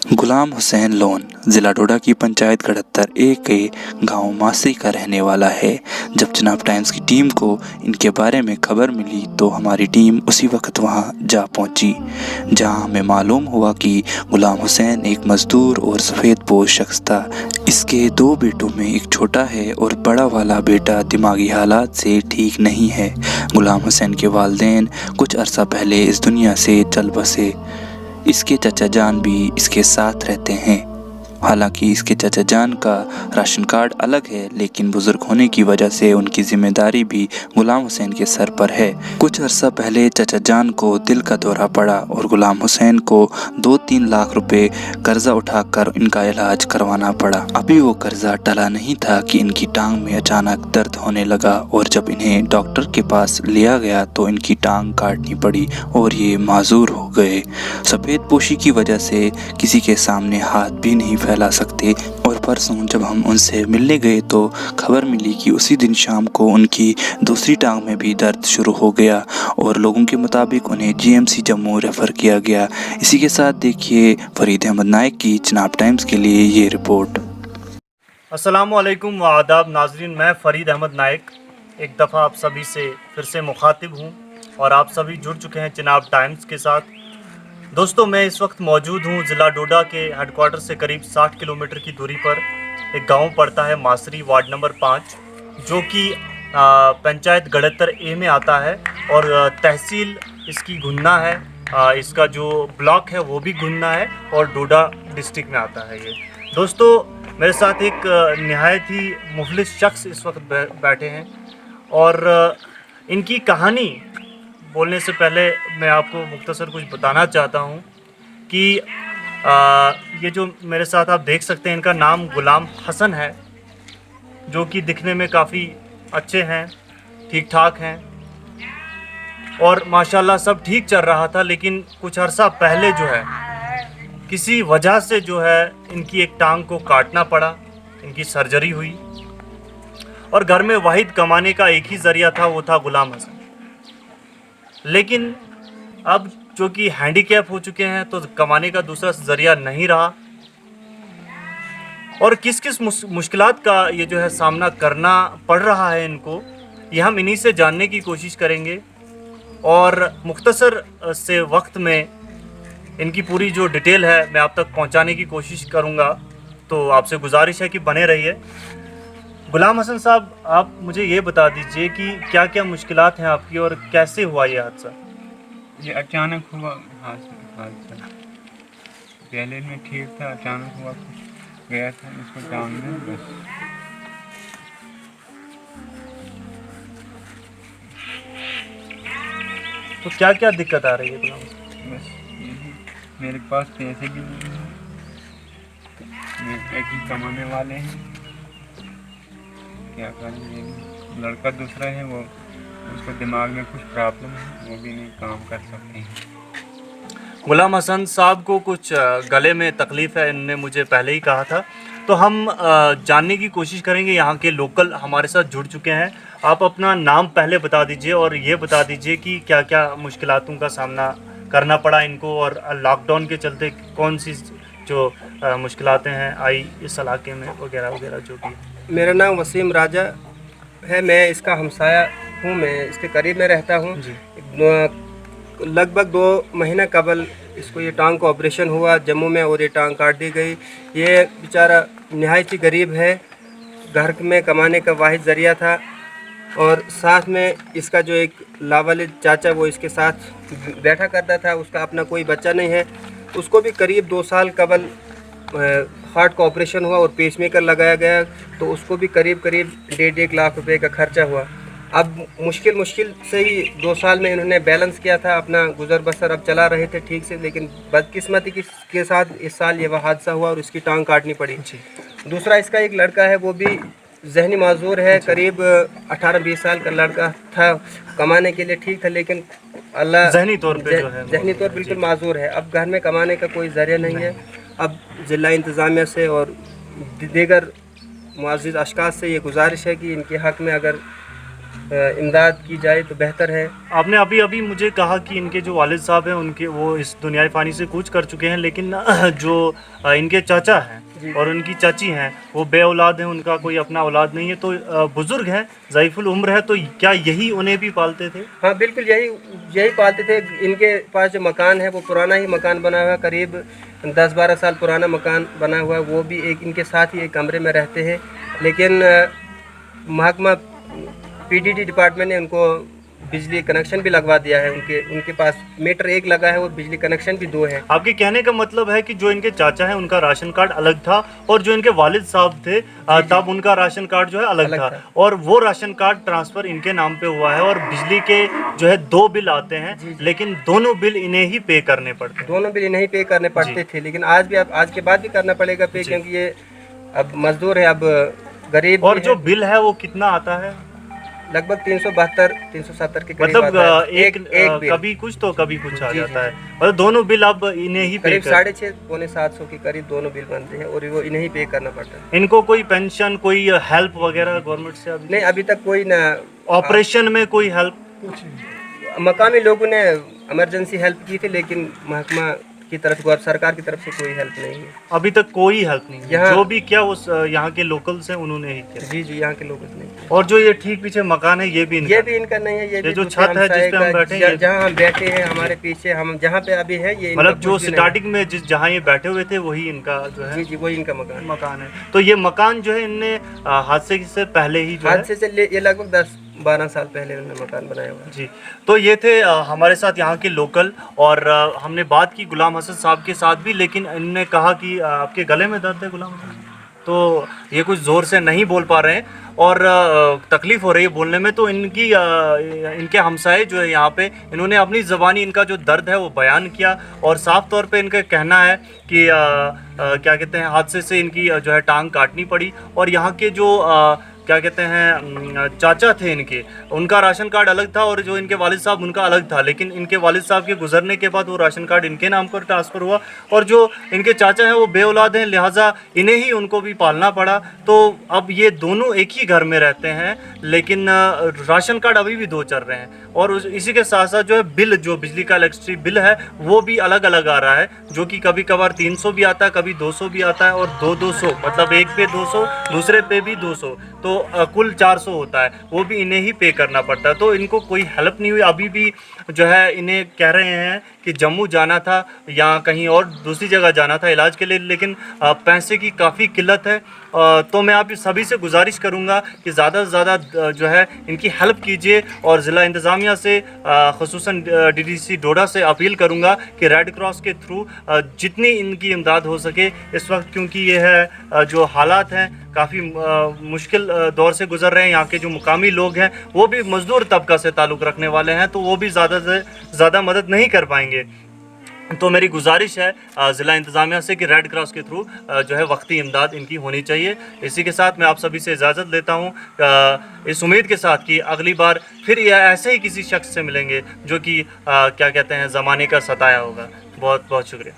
Ghulam Hussain loan ज़िला डोडा की पंचायत गड़त्तर ए के गांव मासी का रहने वाला है। जब जनाब टाइम्स की टीम को इनके बारे में खबर मिली तो हमारी टीम उसी वक्त वहां जा पहुंची, जहां हमें मालूम हुआ कि गुलाम हुसैन एक मजदूर और सफ़ेद पोश शख्स था। इसके दो बेटों में एक छोटा है और बड़ा वाला बेटा दिमागी हालात से ठीक नहीं है। गुलाम हुसैन के वालिदैन कुछ अरसा पहले इस दुनिया से चल बसे। इसके चाचा जान भी इसके साथ रहते हैं। हालांकि इसके चाचा जान का राशन कार्ड अलग है, लेकिन बुजुर्ग होने की वजह से उनकी जिम्मेदारी भी गुलाम हुसैन के सर पर है। कुछ अरसा पहले चाचा जान को दिल का दौरा पड़ा और गुलाम हुसैन को 2-3 लाख रुपए कर्जा उठाकर इनका इलाज करवाना पड़ा। अभी वो कर्जा टला नहीं था कि इनकी टांग में अचानक दर्द होने लगा और जब इन्हें डॉक्टर के पास लिया गया तो इनकी टांग काटनी पड़ी और ये माजूर हो गए। सफ़ेद पोशी की वजह से किसी के सामने हाथ भी नहीं फैला सकते और परसों जब हम उनसे मिलने गए तो खबर मिली कि उसी दिन शाम को उनकी दूसरी टांग में भी दर्द शुरू हो गया और लोगों के मुताबिक उन्हें जीएमसी जम्मू रेफ़र किया गया। इसी के साथ देखिए फरीद अहमद नाइक की जनाब टाइम्स के लिए ये रिपोर्ट। अस्सलामु अलैकुम व आदाब नाजरीन, मैं फ़रीद अहमद नाइक एक दफ़ा आप सभी से फिर से मुखातिब हूँ और आप सभी जुड़ चुके हैं जनाब टाइम्स के साथ। दोस्तों, मैं इस वक्त मौजूद हूँ ज़िला डोडा के हेडक्वार्टर से करीब 60 किलोमीटर की दूरी पर एक गांव पड़ता है मासरी, वार्ड नंबर 5, जो कि पंचायत गड़त्तर ए में आता है और तहसील इसकी गुन्ना है। इसका जो ब्लॉक है वो भी गुन्ना है और डोडा डिस्ट्रिक्ट में आता है। ये दोस्तों, मेरे साथ एक नहायत ही मुफलिस शख्स इस वक्त बैठे हैं और इनकी कहानी बोलने से पहले मैं आपको मुख्तसर कुछ बताना चाहता हूँ कि ये जो मेरे साथ आप देख सकते हैं, इनका नाम गुलाम हसन है, जो कि दिखने में काफ़ी अच्छे हैं, ठीक ठाक हैं और माशाल्लाह सब ठीक चल रहा था। लेकिन कुछ अरसा पहले जो है किसी वजह से जो है इनकी एक टांग को काटना पड़ा, इनकी सर्जरी हुई और घर में वाहिद कमाने का एक ही ज़रिया था, वो था गुलाम हसन। लेकिन अब जो कि हैंडीकैप हो चुके हैं तो कमाने का दूसरा ज़रिया नहीं रहा और किस किस मुश्किलात का ये जो है सामना करना पड़ रहा है इनको, ये हम इन्हीं से जानने की कोशिश करेंगे और मुख्तसर से वक्त में इनकी पूरी जो डिटेल है मैं आप तक पहुंचाने की कोशिश करूंगा। तो आपसे गुजारिश है कि बने रहिए। गुलाम हसन साहब, आप मुझे ये बता दीजिए कि क्या क्या मुश्किलात हैं आपकी और कैसे हुआ ये हादसा? ये अचानक हुआ हादसा। पहले में ठीक था, अचानक हुआ, कुछ गया था इसको टांग में बस। तो क्या क्या दिक्कत आ रही है गुलाम हसन? बस यही, मेरे पास पैसे भी नहीं हैं, मैं एक ही कमाने वाले हैं, क्या करेंगे। लड़का दूसरा है, वो उसको दिमाग में कुछ प्रॉब्लम है, वो भी नहीं काम कर सकते हैं। गुलाम हसन साहब को कुछ गले में तकलीफ़ है, इन्होंने मुझे पहले ही कहा था। तो हम जानने की कोशिश करेंगे, यहाँ के लोकल हमारे साथ जुड़ चुके हैं। आप अपना नाम पहले बता दीजिए और ये बता दीजिए कि क्या क्या मुश्किलातों का सामना करना पड़ा इनको और लॉकडाउन के चलते कौन सी जो मुश्किलातें हैं आई इस इलाके में वगैरह वगैरह जो भी। मेरा नाम वसीम राजा है, मैं इसका हमसाया हूँ, मैं इसके करीब में रहता हूँ। लगभग 2 महीना कबल इसको ये टांग का ऑपरेशन हुआ जम्मू में और ये टांग काट दी गई। ये बेचारा नहायत ही गरीब है, घर में कमाने का वाहिद ज़रिया था और साथ में इसका जो एक लावालिद चाचा वो इसके साथ बैठा करता था, उसका अपना कोई बच्चा नहीं है। उसको भी करीब 2 साल कबल हार्ट का ऑपरेशन हुआ और पेसमेकर लगाया गया, तो उसको भी करीब 1.5 लाख रुपए का खर्चा हुआ। अब मुश्किल से ही 2 साल में इन्होंने बैलेंस किया था, अपना गुजर बसर अब चला रहे थे ठीक से, लेकिन बदकिस्मती के साथ इस साल ये वह हादसा हुआ और इसकी टांग काटनी पड़ी। दूसरा इसका एक लड़का है, वो भी जहनी माजूर है, करीब 18-20 साल का लड़का था, कमाने के लिए ठीक था, लेकिन अल्लाह जहनी तौर पे जो है जहनी तौर बिल्कुल माजूर है। अब घर में कमाने का कोई ज़रिया नहीं है। अब ज़िला इंतज़ामिया से और दीगर मुअज़्ज़िज़ अशख़ास से ये गुजारिश है कि इनके हक़ में अगर इमदाद की जाए तो बेहतर है। आपने अभी अभी मुझे कहा कि इनके जो वालिद साहब हैं उनके वो इस दुनियाई फ़ानी से कूच कर चुके हैं, लेकिन जो इनके चाचा हैं और उनकी चाची हैं वो बे औलाद हैं, उनका कोई अपना औलाद नहीं है, तो बुज़ुर्ग हैं, ज़ईफ़ुल उम्र है, तो क्या यही उन्हें भी पालते थे? हाँ बिल्कुल, यही पालते थे। इनके पास जो मकान है वो पुराना ही मकान बना हुआ है, करीब 10-12 साल पुराना मकान बना हुआ है। वो भी एक इनके साथ ही एक कमरे में रहते हैं, लेकिन महकमा पीडीडी डिपार्टमेंट ने उनको बिजली कनेक्शन भी लगवा दिया है। उनके पास मीटर एक लगा है, वो बिजली कनेक्शन भी 2 है। आपके कहने का मतलब है कि जो इनके चाचा हैं उनका राशन कार्ड अलग था और जो इनके वालिद साहब थे तब उनका राशन कार्ड जो है अलग था, और वो राशन कार्ड ट्रांसफर इनके नाम पे हुआ है और बिजली के जो है 2 बिल आते हैं, लेकिन दोनों बिल इन्हें ही पे करने पड़ते। दोनों बिल इन्हें ही पे करने पड़ते थे, लेकिन आज के बाद भी करना पड़ेगा पे, क्योंकि ये अब मजदूर है, अब गरीब। और जो बिल है वो कितना आता है? लगभग 372-370 के करीब मतलब आता है। एक बिल। कभी कुछ तो कभी कुछ आ जाता है, और दोनों बिल अब इन्हें ही पे करीब कर। 650-700 के करीब दोनों बिल बनते हैं और वो इन्हें ही पे करना पड़ता है। इनको कोई पेंशन, कोई हेल्प वगैरह गवर्नमेंट से अभी? नहीं, अभी तक कोई ना। ऑपरेशन में कोई हेल्प? मकामी लोगों ने इमरजेंसी हेल्प की थी, लेकिन महकमा की तरफ, सरकार की तरफ से कोई हेल्प नहीं है। अभी तक कोई हेल्प नहीं है। यहाँ- जो भी क्या उस यहाँ के लोकल्स हैं उन्होंने ही किया। जी, यहाँ के लोग नहीं। और जो ये ठीक पीछे मकान है ये भी इनका? ये भी इनका नहीं है। ये भी जो दूसरे छत है जिस पे हम बैठे हैं, जहाँ हम बैठे हैं, हमारे पीछे हम जहाँ पे अभी है, ये मतलब जो स्टार्टिंग में जहाँ ये बैठे हुए थे वही इनका जो है? जी, वही इनका मकान है। तो ये मकान जो है इनने हादसे से पहले ही जो है? हादसे से ये लगभग 10-12 साल पहले उन्होंने मकान बनाया हुआ है। जी, तो ये थे हमारे साथ यहाँ के लोकल, और हमने बात की गुलाम हसन साहब के साथ भी, लेकिन इन्होंने कहा कि आपके गले में दर्द है गुलाम हसन, तो ये कुछ ज़ोर से नहीं बोल पा रहे हैं और तकलीफ़ हो रही है बोलने में। तो इनके हमसाए जो है यहाँ पे, इन्होंने अपनी ज़बानी इनका जो दर्द है वो बयान किया, और साफ़ तौर पे इनका कहना है कि क्या कहते हैं, हादसे से इनकी जो है टांग काटनी पड़ी, और यहाँ के जो क्या कहते हैं चाचा थे इनके, उनका राशन कार्ड अलग था और जो इनके वालिद साहब उनका अलग था, लेकिन इनके वालिद साहब के गुजरने के बाद वो राशन कार्ड इनके नाम पर ट्रांसफ़र हुआ, और जो इनके चाचा हैं वो बे औलाद हैं, लिहाजा इन्हें ही उनको भी पालना पड़ा। तो अब ये दोनों एक ही घर में रहते हैं, लेकिन राशन कार्ड अभी भी 2 चल रहे हैं, और इसी के साथ साथ जो है बिल, जो बिजली का इलेक्ट्रिसिटी बिल है वो भी अलग अलग आ रहा है, जो कि कभी कभार 300 भी आता है, कभी 200 भी आता है, और 200 मतलब एक पे 200, दूसरे पे भी 200, तो कुल 400 होता है, वो भी इन्हें ही पे करना पड़ता है। तो इनको कोई हेल्प नहीं हुई। अभी भी जो है इन्हें कह रहे हैं कि जम्मू जाना था या कहीं और दूसरी जगह जाना था इलाज के लिए, लेकिन पैसे की काफ़ी किल्लत है। तो मैं आप सभी से गुजारिश करूंगा कि ज़्यादा से ज़्यादा जो है इनकी हेल्प कीजिए, और ज़िला इंतज़ामिया से ख़ुसूसन DDC डोडा से अपील करूंगा कि रेड क्रॉस के थ्रू जितनी इनकी इमदाद हो सके इस वक्त, क्योंकि ये है जो हालात हैं काफ़ी मुश्किल दौर से गुजर रहे हैं। यहाँ के जो मुकामी लोग हैं वो भी मज़दूर तबका से ताल्लुक़ रखने वाले हैं, तो वो भी ज़्यादा से ज़्यादा मदद नहीं कर पाएंगे। तो मेरी गुजारिश है ज़िला इंतज़ामिया से कि रेड क्रॉस के थ्रू जो है वक्ती इमदाद इनकी होनी चाहिए। इसी के साथ मैं आप सभी से इजाज़त लेता हूँ, इस उम्मीद के साथ कि अगली बार फिर ये ऐसे ही किसी शख्स से मिलेंगे जो कि क्या कहते हैं ज़माने का सताया होगा। बहुत बहुत शुक्रिया।